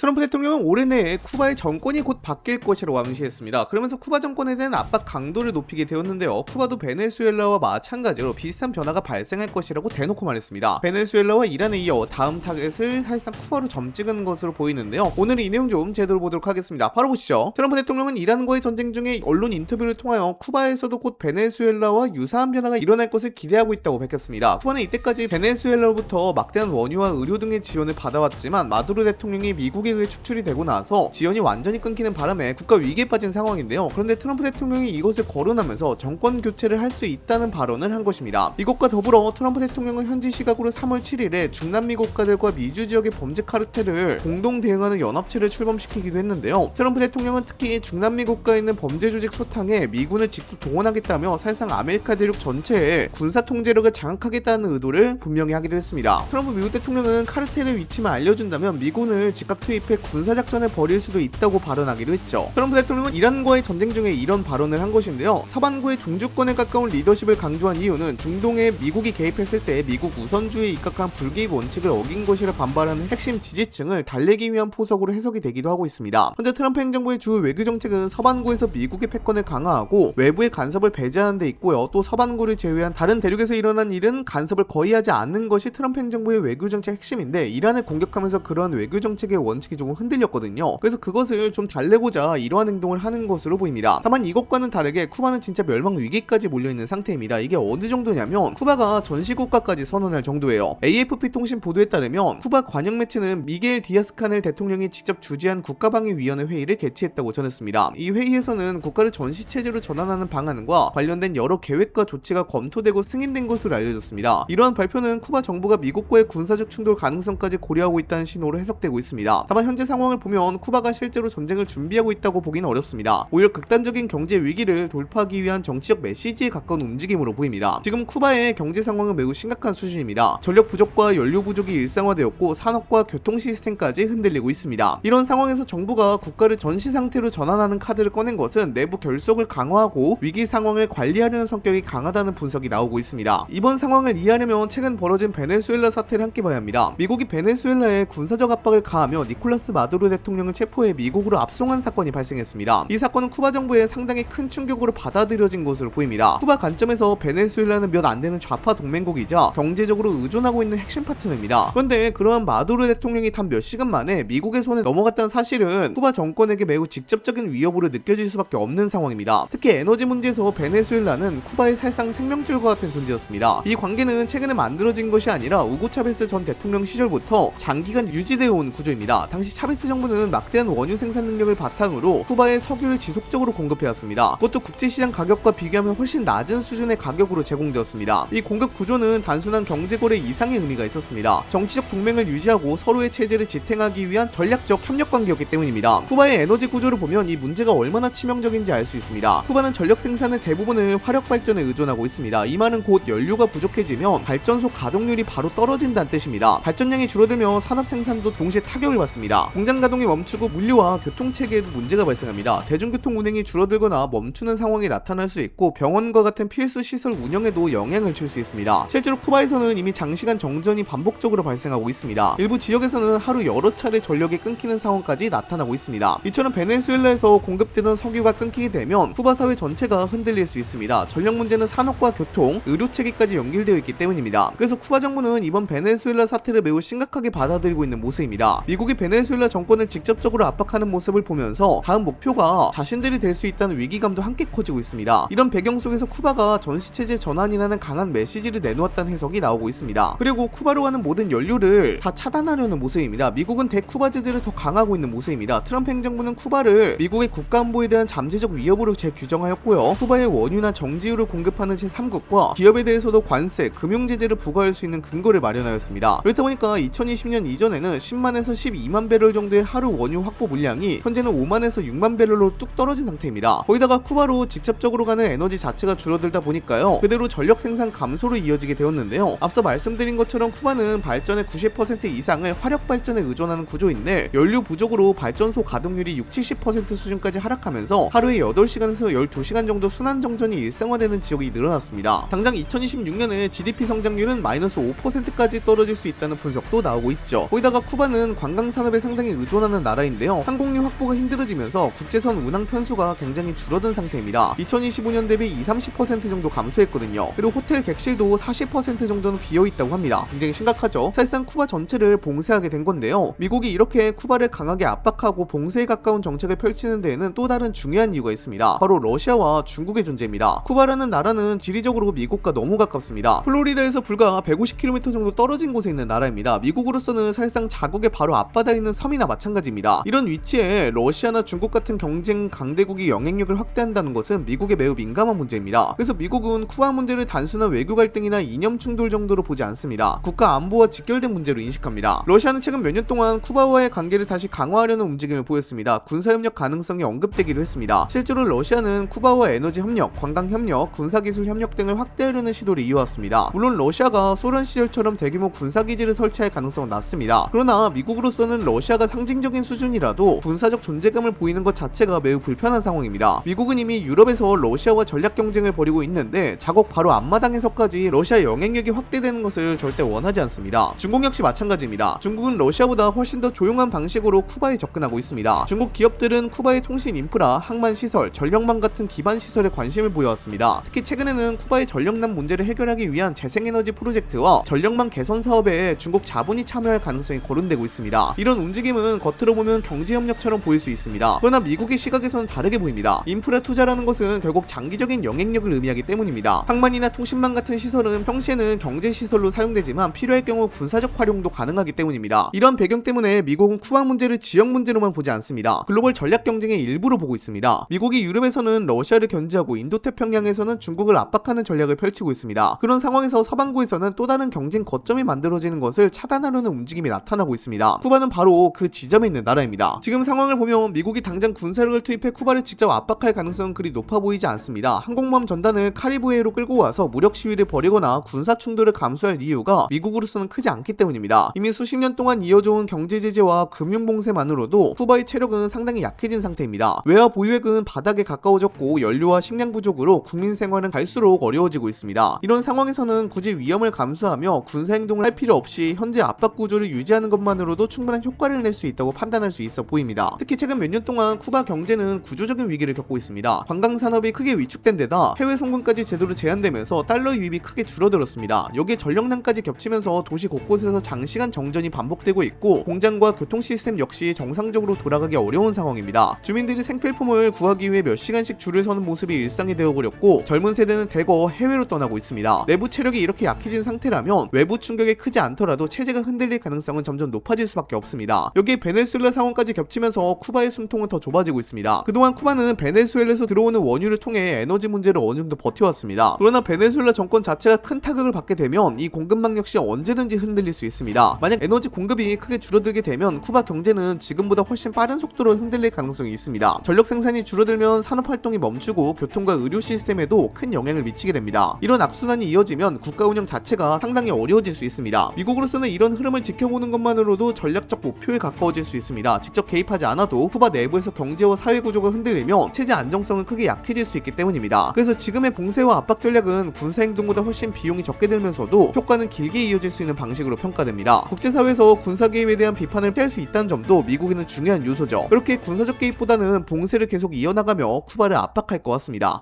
트럼프 대통령은 올해 내에 쿠바의 정권이 곧 바뀔 것이라고 암시했습니다. 그러면서 쿠바 정권에 대한 압박 강도를 높이게 되었는데요. 쿠바도 베네수엘라와 마찬가지로 비슷한 변화가 발생할 것이라고 대놓고 말했습니다. 베네수엘라와 이란에 이어 다음 타겟을 사실상 쿠바로 점찍은 것으로 보이는데요. 오늘은 이 내용 좀 제대로 보도록 하겠습니다. 바로 보시죠. 트럼프 대통령은 이란과의 전쟁 중에 언론 인터뷰를 통하여 쿠바에서도 곧 베네수엘라와 유사한 변화가 일어날 것을 기대하고 있다고 밝혔습니다. 쿠바는 이때까지 베네수엘라로부터 막대한 원유와 의료 등의 지원을 받아왔지만 마두로 대통령이 미국에 의해 축출이 되고 나서 지원이 완전히 끊기는 바람에 국가 위기에 빠진 상황인데요. 그런데 트럼프 대통령이 이것을 거론하면서 정권 교체를 할 수 있다는 발언을 한 것입니다. 이것과 더불어 트럼프 대통령은 현지 시각으로 3월 7일에 중남미 국가들과 미주 지역의 범죄 카르텔을 공동 대응하는 연합체를 출범시키기도 했는데요. 트럼프 대통령은 특히 중남미 국가에 있는 범죄 조직 소탕에 미군을 직접 동원하겠다며 사실상 아메리카 대륙 전체의 군사 통제력을 장악하겠다는 의도를 분명히 하기도 했습니다. 트럼프 미국 대통령은 카르텔의 위치만 알려준다면 미군을 즉각 투입해 군사작전을 벌일 수도 있다고 발언하기도 했죠. 트럼프 대통령은 이란과의 전쟁 중에 이런 발언을 한 것인데요. 서반구의 종주권에 가까운 리더십을 강조한 이유는 중동에 미국이 개입했을 때 미국 우선주의에 입각한 불개입 원칙을 어긴 것이라 반발하는 핵심 지지층을 달래기 위한 포석으로 해석이 되기도 하고 있습니다. 현재 트럼프 행정부의 주 외교 정책은 서반구에서 미국의 패권을 강화하고 외부의 간섭을 배제하는 데 있고요. 또 서반구를 제외한 다른 대륙에서 일어난 일은 간섭을 거의 하지 않는 것이 트럼프 행정부의 외교 정책 핵심인데 이란을 공격하면서 그러한 외교 정책의 원칙이 조금 흔들렸거든요. 그래서 그것을 좀 달래고자 이러한 행동을 하는 것으로 보입니다. 다만 이것과는 다르게 쿠바는 진짜 멸망 위기까지 몰려있는 상태입니다. 이게 어느 정도냐면 쿠바가 전시국가까지 선언할 정도예요. AFP 통신 보도에 따르면 쿠바 관영 매체는 미겔 디아스 카넬 대통령이 직접 주재한 국가방위위원회 회의를 개최했다고 전했습니다. 이 회의에서는 국가를 전시체제로 전환하는 방안과 관련된 여러 계획과 조치가 검토되고 승인된 것으로 알려졌습니다. 이러한 발표는 쿠바 정부가 미국과의 군사적 충돌 가능성까지 고려하고 있다는 신호로 해석되고 있습니다. 다만 현재 상황을 보면 쿠바가 실제로 전쟁을 준비하고 있다고 보기는 어렵습니다. 오히려 극단적인 경제 위기를 돌파하기 위한 정치적 메시지에 가까운 움직임으로 보입니다. 지금 쿠바의 경제 상황은 매우 심각한 수준입니다. 전력 부족과 연료 부족이 일상화되었고 산업과 교통 시스템까지 흔들리고 있습니다. 이런 상황에서 정부가 국가를 전시 상태로 전환하는 카드를 꺼낸 것은 내부 결속을 강화하고 위기 상황을 관리하려는 성격이 강하다는 분석이 나오고 있습니다. 이번 상황을 이해하려면 최근 벌어진 베네수엘라 사태를 함께 봐야 합니다. 미국이 베네수엘라에 군사적 압박을 가하며 니콜라스 마두로 대통령을 체포해 미국으로 압송한 사건이 발생했습니다. 이 사건은 쿠바 정부에 상당히 큰 충격으로 받아들여진 것으로 보입니다. 쿠바 관점에서 베네수엘라는 몇 안 되는 좌파 동맹국이자 경제적으로 의존하고 있는 핵심 파트너입니다. 그런데 그러한 마두로 대통령이 단 몇 시간 만에 미국의 손에 넘어갔다는 사실은 쿠바 정권에게 매우 직접적인 위협으로 느껴질 수밖에 없는 상황입니다. 특히 에너지 문제에서 베네수엘라는 쿠바의 사실상 생명줄과 같은 존재였습니다. 이 관계는 최근에 만들어진 것이 아니라 우고 차베스 전 대통령 시절부터 장기간 유지되어 온 구조입니다. 당시 차베스 정부는 막대한 원유 생산 능력을 바탕으로 쿠바에 석유를 지속적으로 공급해왔습니다. 그것도 국제시장 가격과 비교하면 훨씬 낮은 수준의 가격으로 제공되었습니다. 이 공급 구조는 단순한 경제거래 이상의 의미가 있었습니다. 정치적 동맹을 유지하고 서로의 체제를 지탱하기 위한 전략적 협력 관계였기 때문입니다. 쿠바의 에너지 구조를 보면 이 문제가 얼마나 치명적인지 알 수 있습니다. 쿠바는 전력 생산의 대부분을 화력 발전에 의존하고 있습니다. 이 말은 곧 연료가 부족해지면 발전소 가동률이 바로 떨어진다는 뜻입니다. 발전량이 줄어들면 산업 생산도 동시에 타격을 받습니다. 공장 가동이 멈추고 물류와 교통 체계에도 문제가 발생합니다. 대중교통 운행이 줄어들거나 멈추는 상황이 나타날 수 있고 병원과 같은 필수 시설 운영에도 영향을 줄 수 있습니다. 실제로 쿠바에서는 이미 장시간 정전이 반복적으로 발생하고 있습니다. 일부 지역에서는 하루 여러 차례 전력이 끊기는 상황까지 나타나고 있습니다. 이처럼 베네수엘라에서 공급되던 석유가 끊기게 되면 쿠바 사회 전체가 흔들릴 수 있습니다. 전력 문제는 산업과 교통, 의료 체계까지 연결되어 있기 때문입니다. 그래서 쿠바 정부는 이번 베네수엘라 사태를 매우 심각하게 받아들이고 있는 모습입니다. 미국이 베네수엘라 정권을 직접적으로 압박하는 모습을 보면서 다음 목표가 자신들이 될 수 있다는 위기감도 함께 커지고 있습니다. 이런 배경 속에서 쿠바가 전시체제 전환이라는 강한 메시지를 내놓았다는 해석이 나오고 있습니다. 그리고 쿠바로 가는 모든 연료를 다 차단하려는 모습입니다. 미국은 대쿠바 제재를 더 강하고 있는 모습입니다. 트럼프 행정부는 쿠바를 미국의 국가안보에 대한 잠재적 위협으로 재규정하였고요. 쿠바의 원유나 정지유를 공급하는 제3국과 기업에 대해서도 관세, 금융제재를 부과할 수 있는 근거를 마련하였습니다. 그렇다 보니까 2020년 이전에는 10만에서 12만 배럴 정도의 하루 원유 확보 물량이 현재는 5만에서 6만 배럴로 뚝 떨어진 상태입니다. 거기다가 쿠바로 직접적으로 가는 에너지 자체가 줄어들다 보니까요. 그대로 전력 생산 감소로 이어지게 되었는데요. 앞서 말씀드린 것처럼 쿠바는 발전의 90% 이상을 화력 발전에 의존하는 구조인데 연료 부족으로 발전소 가동률이 60-70% 수준까지 하락하면서 하루에 8시간에서 12시간 정도 순환 정전이 일상화되는 지역이 늘어났습니다. 당장 2026년에 GDP 성장률은 -5%까지 떨어질 수 있다는 분석도 나오고 있죠. 거기다가 쿠바는 관광산업 산업에 상당히 의존하는 나라인데요. 항공유 확보가 힘들어지면서 국제선 운항 편수가 굉장히 줄어든 상태입니다. 2025년 대비 20-30% 정도 감소했거든요. 그리고 호텔 객실도 40% 정도는 비어있다고 합니다. 굉장히 심각하죠. 사실상 쿠바 전체를 봉쇄하게 된 건데요. 미국이 이렇게 쿠바를 강하게 압박하고 봉쇄에 가까운 정책을 펼치는 데에는 또 다른 중요한 이유가 있습니다. 바로 러시아와 중국의 존재입니다. 쿠바라는 나라는 지리적으로 미국과 너무 가깝습니다. 플로리다에서 불과 150km 정도 떨어진 곳에 있는 나라입니다. 미국으로서는 사실상 자국의 바로 앞바다에 있는 섬이나 마찬가지입니다. 이런 위치에 러시아나 중국 같은 경쟁 강대국이 영향력을 확대한다는 것은 미국에 매우 민감한 문제입니다. 그래서 미국은 쿠바 문제를 단순한 외교 갈등이나 이념 충돌 정도로 보지 않습니다. 국가 안보와 직결된 문제로 인식합니다. 러시아는 최근 몇 년 동안 쿠바와의 관계를 다시 강화하려는 움직임을 보였습니다. 군사협력 가능성이 언급되기도 했습니다. 실제로 러시아는 쿠바와 에너지 협력, 관광 협력, 군사기술 협력 등을 확대하려는 시도를 이어왔습니다. 물론 러시아가 소련 시절처럼 대규모 군사기지를 설치할 가능성은 낮습니다. 그러나 미국으로서는 러시아가 상징적인 수준이라도 군사적 존재감을 보이는 것 자체가 매우 불편한 상황입니다. 미국은 이미 유럽에서 러시아와 전략 경쟁을 벌이고 있는데 자국 바로 앞마당에서까지 러시아 영향력이 확대되는 것을 절대 원하지 않습니다. 중국 역시 마찬가지입니다. 중국은 러시아보다 훨씬 더 조용한 방식으로 쿠바에 접근하고 있습니다. 중국 기업들은 쿠바의 통신 인프라, 항만 시설, 전력망 같은 기반 시설에 관심을 보여왔습니다. 특히 최근에는 쿠바의 전력난 문제를 해결하기 위한 재생에너지 프로젝트와 전력망 개선 사업에 중국 자본이 참여할 가능성이 거론되고 있습니다. 이런 움직임은 겉으로 보면 경제협력처럼 보일 수 있습니다. 그러나 미국의 시각에서는 다르게 보입니다. 인프라 투자라는 것은 결국 장기적인 영향력을 의미하기 때문입니다. 항만이나 통신망 같은 시설은 평시에는 경제시설로 사용되지만 필요할 경우 군사적 활용도 가능하기 때문입니다. 이런 배경 때문에 미국은 쿠바 문제를 지역 문제로만 보지 않습니다. 글로벌 전략 경쟁의 일부로 보고 있습니다. 미국이 유럽에서는 러시아를 견제하고 인도태평양에서는 중국을 압박하는 전략을 펼치고 있습니다. 그런 상황에서 서방구에서는 또 다른 경쟁 거점이 만들어지는 것을 차단하려는 움직임이 나타나고 있습니다. 쿠바는 바로 그 지점에 있는 나라입니다. 지금 상황을 보면 미국이 당장 군사력을 투입해 쿠바를 직접 압박할 가능성은 그리 높아 보이지 않습니다. 항공모함 전단을 카리브해로 끌고 와서 무력 시위를 벌이거나 군사 충돌을 감수할 이유가 미국으로서는 크지 않기 때문입니다. 이미 수십 년 동안 이어져온 경제 제재와 금융 봉쇄만으로도 쿠바의 체력은 상당히 약해진 상태입니다. 외화 보유액은 바닥에 가까워졌고 연료와 식량 부족으로 국민 생활은 갈수록 어려워지고 있습니다. 이런 상황에서는 굳이 위험을 감수하며 군사 행동을 할 필요 없이 현재 압박 구조를 유지하는 것만으로도 충분한 효과를 낼 수 있다고 판단할 수 있어 보입니다. 특히 최근 몇 년 동안 쿠바 경제는 구조적인 위기를 겪고 있습니다. 관광 산업이 크게 위축된 데다 해외 송금까지 제도로 제한되면서 달러 유입이 크게 줄어들었습니다. 여기에 전력난까지 겹치면서 도시 곳곳에서 장시간 정전이 반복되고 있고 공장과 교통 시스템 역시 정상적으로 돌아가기 어려운 상황입니다. 주민들이 생필품을 구하기 위해 몇 시간씩 줄을 서는 모습이 일상이 되어버렸고 젊은 세대는 대거 해외로 떠나고 있습니다. 내부 체력이 이렇게 약해진 상태라면 외부 충격이 크지 않더라도 체제가 흔들릴 가능성은 점점 높아질 수밖에 없습니다. 여기에 베네수엘라 상황까지 겹치면서 쿠바의 숨통은 더 좁아지고 있습니다. 그동안 쿠바는 베네수엘에서 들어오는 원유를 통해 에너지 문제를 어느 정도 버텨왔습니다. 그러나 베네수엘라 정권 자체가 큰 타격을 받게 되면 이 공급망 역시 언제든지 흔들릴 수 있습니다. 만약 에너지 공급이 크게 줄어들게 되면 쿠바 경제는 지금보다 훨씬 빠른 속도로 흔들릴 가능성이 있습니다. 전력 생산이 줄어들면 산업 활동이 멈추고 교통과 의료 시스템에도 큰 영향을 미치게 됩니다. 이런 악순환이 이어지면 국가 운영 자체가 상당히 어려워질 수 있습니다. 미국으로서는 이런 흐름을 지켜보는 것만으로도 전략적 목표에 가까워질 수 있습니다. 직접 개입하지 않아도 쿠바 내부에서 경제와 사회 구조가 흔들리며 체제 안정성은 크게 약해질 수 있기 때문입니다. 그래서 지금의 봉쇄와 압박 전략은 군사 행동보다 훨씬 비용이 적게 들면서도 효과는 길게 이어질 수 있는 방식으로 평가됩니다. 국제사회에서 군사 개입에 대한 비판을 피할 수 있다는 점도 미국에는 중요한 요소죠. 그렇게 군사적 개입보다는 봉쇄를 계속 이어나가며 쿠바를 압박할 것 같습니다.